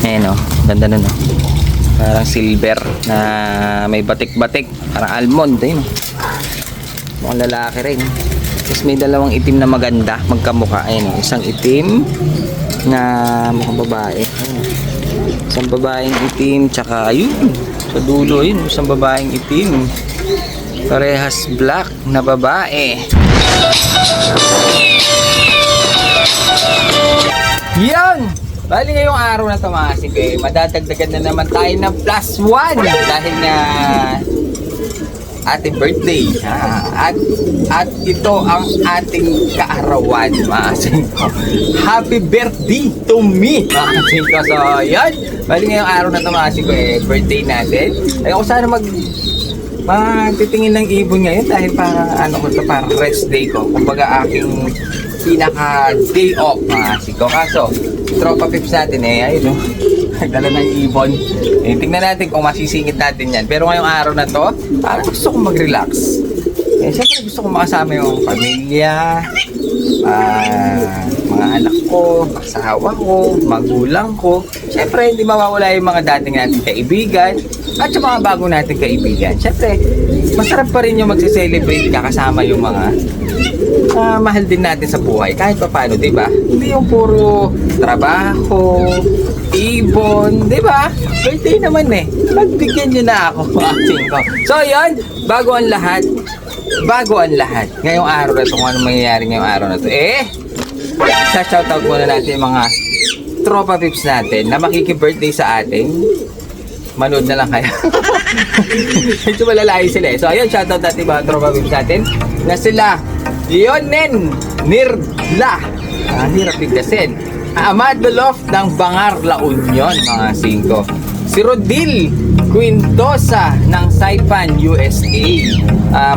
Ayan o, ganda nun o. Parang silver na may batik-batik. Parang almond. Ayun o. Mukhang lalaki rin. Tapos may dalawang itim na maganda, magkamukha. Ayan o, isang itim na mukhang babae. Ayan o. Isang babaeng itim, tsaka yun. Sa dulo yun, isang babaeng itim. Parehas black na babae. Yan! Bali ngayong araw na ito mga kasing madadagdagan na naman tayo ng +1 dahil nga ating birthday. At ito ang ating kaarawan mga kasing ko. Happy birthday to me mga kasing ko. So yan, bali ngayong araw na ito mga kasing ko birthday natin. Ay ako sana magtitingin ng ibon ngayon dahil para rest day ko. Kumbaga aking pinaka day off mga siko. Kaso tropa pips natin ayun nagdala ng ibon. Tingnan natin kung masisingit natin yan. Pero ngayong araw na to parang gusto kong mag-relax. Siyempre gusto kong makasama yung pamilya, mga anak ko, asawa ko, magulang ko. Siyempre hindi mawawala yung mga dating nating kaibigan at yung mga bago nating kaibigan. Siyempre masarap pa rin yung magse-celebrate kasama yung mga mahal din natin sa buhay kahit pa paano, di ba? Hindi yung puro trabaho, ibon, di ba? Birthday naman magbigyan nyo na ako. So yun, bago ang lahat, ngayong araw na ito, kung ano mangyayari ngayong araw na ito, shoutout muna natin yung mga tropa pips natin na makiki-birthday sa atin. Manood na lang kayo. Medyo malalayo sila So ayun, shoutout natin mga tropa pips natin na sila Leonen Nirdla, hirap biglasin, Amadolof ng Bangar, La Union mga singko. Si Rodil Quintosa ng Saipan, USA.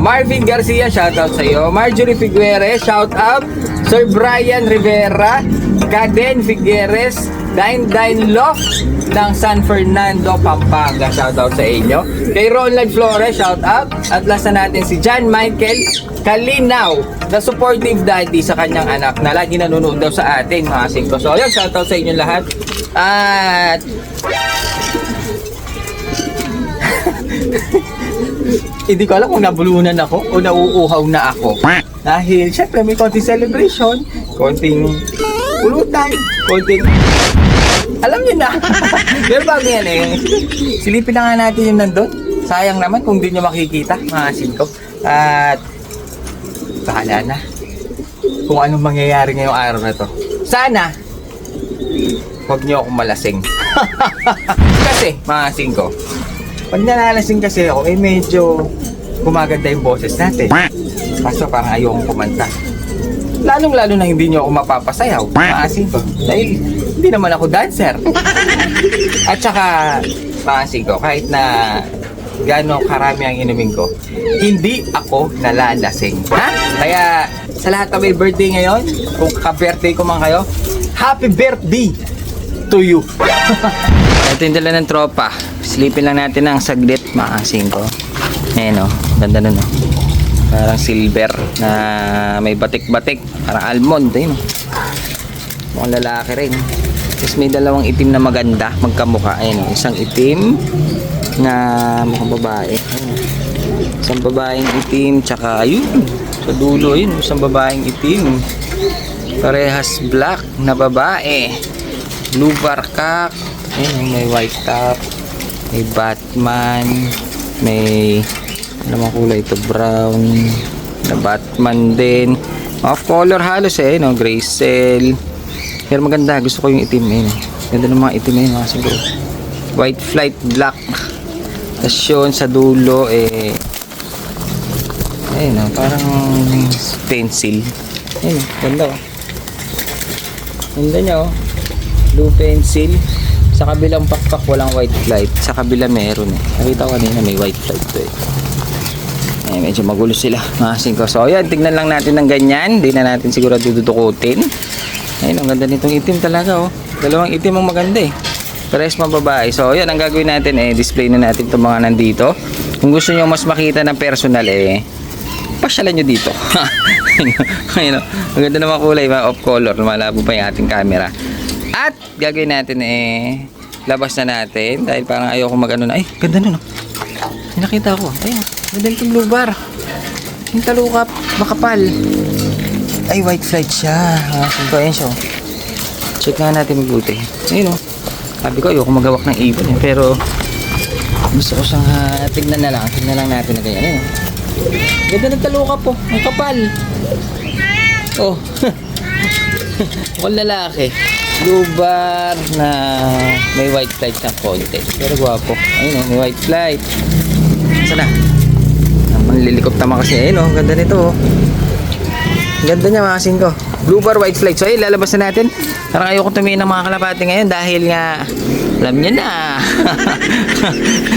Marvin Garcia, shoutout sa iyo. Marjorie Figueres, shoutout. Sir Brian Rivera, Caden Figueres, Dine Love ng San Fernando, Pampanga, shoutout sa inyo. Kay Ronald Flores, shoutout. At last na natin si John Michael Kalinaw, na supportive daddy sa kanyang anak na lagi nanonood daw sa atin mga singko. So yun, shoutout sa inyo lahat. At hindi ko alam kung nabulunan ako o nauuhaw na ako. Dahil syempre may konting celebration, konting pulutan, konting alam niyo na. Pero bago yan silipin na nga natin yung nandun. Sayang naman kung di nyo makikita mga singko. At bahala na kung anong mangyayari ngayong araw na to. Sana huwag nyo akong malasing. Kasi mga singko, pag nalalasing kasi ako medyo gumaganda yung boses natin. Kaso parang ayokong kumanta. Lalong lalo na hindi nyo ako mapapasayaw mga singko, dahil hindi naman ako dancer. At saka mga singko, kahit na gano'ng karami ang inumin ko, hindi ako nalalasing. Kaya sa lahat na may birthday ngayon, kung ka-birthday ko man kayo, happy birthday to you. Ito yung dala ng tropa. Sleepin lang natin ng saglit mga singko. Ayan o, ganda nun o. Parang silver na may batik-batik. Parang almond. Ayun o. Mukhang lalaki rin. Tapos may dalawang itim na maganda, magkamukha. Ayan o, isang itim na mukhang babae. Ayun. Isang babaeng itim, tsaka yun sa dulo yun, isang babaeng itim. Parehas black na babae. Blue barkak. Ayun, may white top, may Batman, may ano mga kulay ito, brown na Batman din. Off color halos no, gray cell. Pero maganda, gusto ko yung itim ganda ng mga itim mga siguro. White flight black. Tapos yun sa dulo parang pencil. Ganda ganda nya blue pencil. Sa kabilang pakpak walang white flight, sa kabila meron nakita ko kanina may white flight to medyo magulo sila mga singko. So yan, tignan lang natin ng ganyan, hindi na natin siguro dududukutin. Ayun, ang ganda nitong itim talaga dalawang itim ang maganda parehas mga babae. So yan, ang gagawin natin display na natin itong mga nandito. Kung gusto nyo mas makita ng personal pasyalan nyo dito. Ayun, ang ganda ng mga kulay, mga off color, malabo pa yung ating camera. At gagawin natin labas na natin. Dahil parang ayoko mag-ano na. Ay, ganda nun, oh. May nakita ko. Ayun, ganda nitong blue bar. Yung talukap, makapal. Ay, white flight siya. So, ayan siya, oh. Check nga natin mabuti. Ayun, oh. Sabi ko, ayoko magawak ng ibon, eh. Pero, gusto ko siyang tignan na lang. Tignan lang natin na ganyan. Ayun, oh. Ganda ng talukap, po. Ang kapal. Oh. Mukhang lalaki. Blue bar na may white flight ng konti. Pero gwapo. Ayun, oh. May white flight. Sana. Manlilikop tama kasi. Ayun, oh. Ganda nito, oh. Ganda niya, mga kasing ko. Blue bar, white flight. So, ayun, lalabas na natin. Parang ayoko tumingin ng mga kalapati ngayon dahil nga, alam niyo na.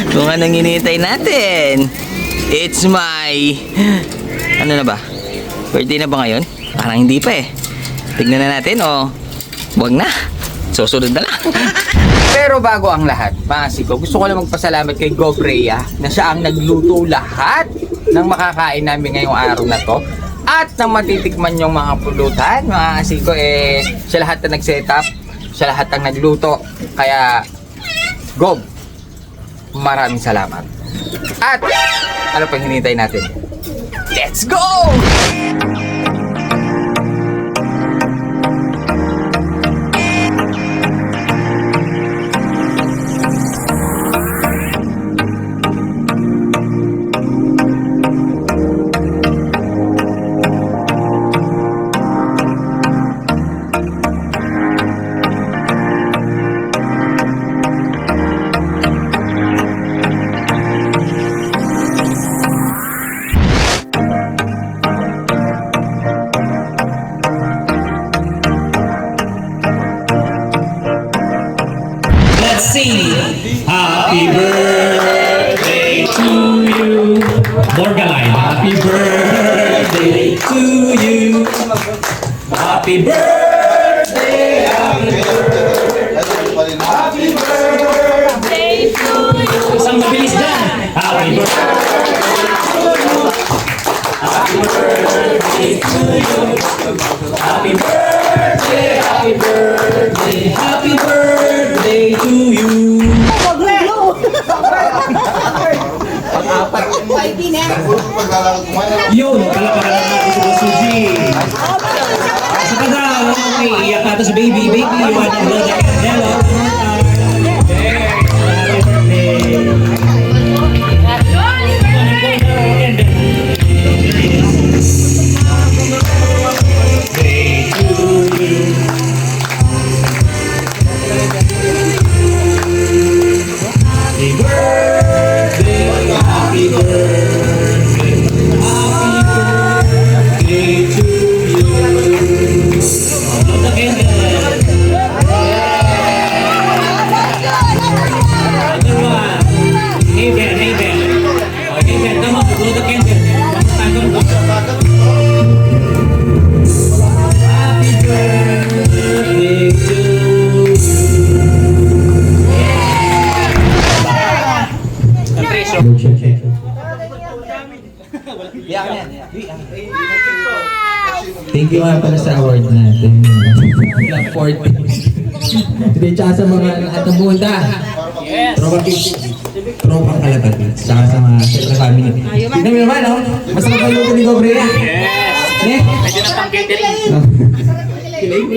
Kung anong hinihintay natin. It's my... Ano na ba? Birthday na ba ngayon? Parang hindi pa eh. Tignan na natin, oh. Huwag na. Susunod na lang. Pero bago ang lahat, mga kasiko, gusto ko lang magpasalamat kay Gob Rhea na siya ang nagluto lahat ng makakain namin ngayong araw na to. At nang matitikman yung mga pulutan, mga kasiko, eh, siya lahat na nag-setup, siya lahat ang nagluto. Kaya, Gob, maraming salamat. At, ano pang hinihintay natin? Let's go! Happy birthday to you. Borgaline. Happy birthday to you. Happy birthday. Happy birthday. Happy birthday to you. Isang mabilis dyan. Happy birthday. Happy birthday to you. Happy birthday. Happy birthday. Happy birthday to you. Yun, palapakalan natin si Suji. Saka daw, okay, iyak natin si baby. Baby, you want to blow the candle? Thank you nga pala sa award natin. Black 40. Hindi, tsaka sa mga atabunda. Tropang kalapati. Tsaka sa mga sa family. Tignan mo naman, oh. Mas nakaluto ni Gob Rhea. Yes! Eh? Pwede na pang catering. Kilayin.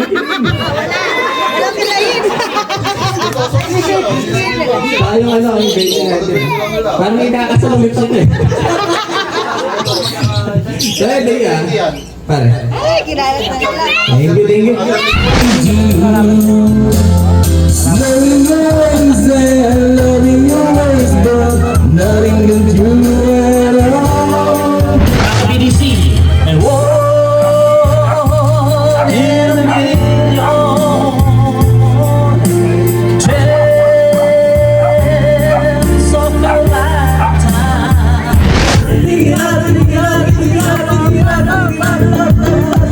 Sayang ano, ang bake natin. Parang ikakasalumit ako eh. Kaya day ah. Pare. Ay, kilala na nila. Thank you. Loving your ways and loving your ways, but nothing can do it all. BDC. And whoa, in a million chance of a lifetime.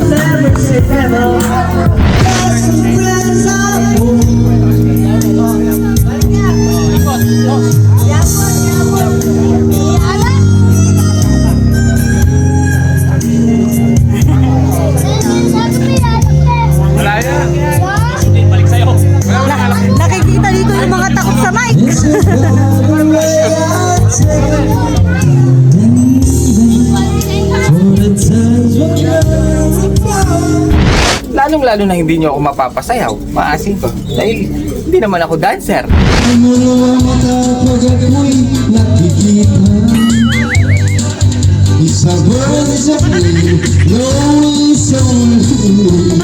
Never say never. lalo na hindi nyo ako mapapasayaw, maasin ko. Dahil hindi naman ako dancer. Lumuluwa mata pag ako'y nakikita. It's a bird, it's a plane, no it's only.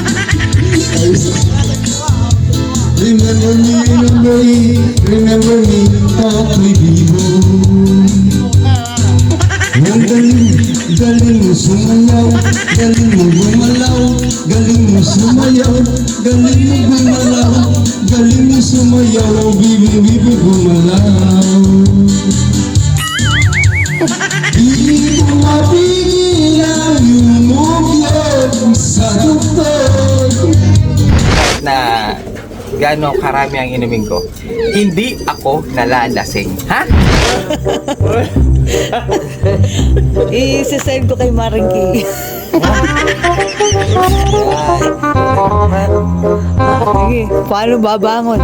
Remember me, remember me, ako'y bibo. Ang galing mo sumayaw, galing mo gumalaw, galing mo sumayaw, galing mo gumalaw, galing mo sumayaw, bibi gumalaw. Di ko mapigilan yung mugyot sa doktor. Na gaano karami ang inumin ko, hindi ako nalalasing. Ha? I-send ko kay Maringki. Sige, paano babangon?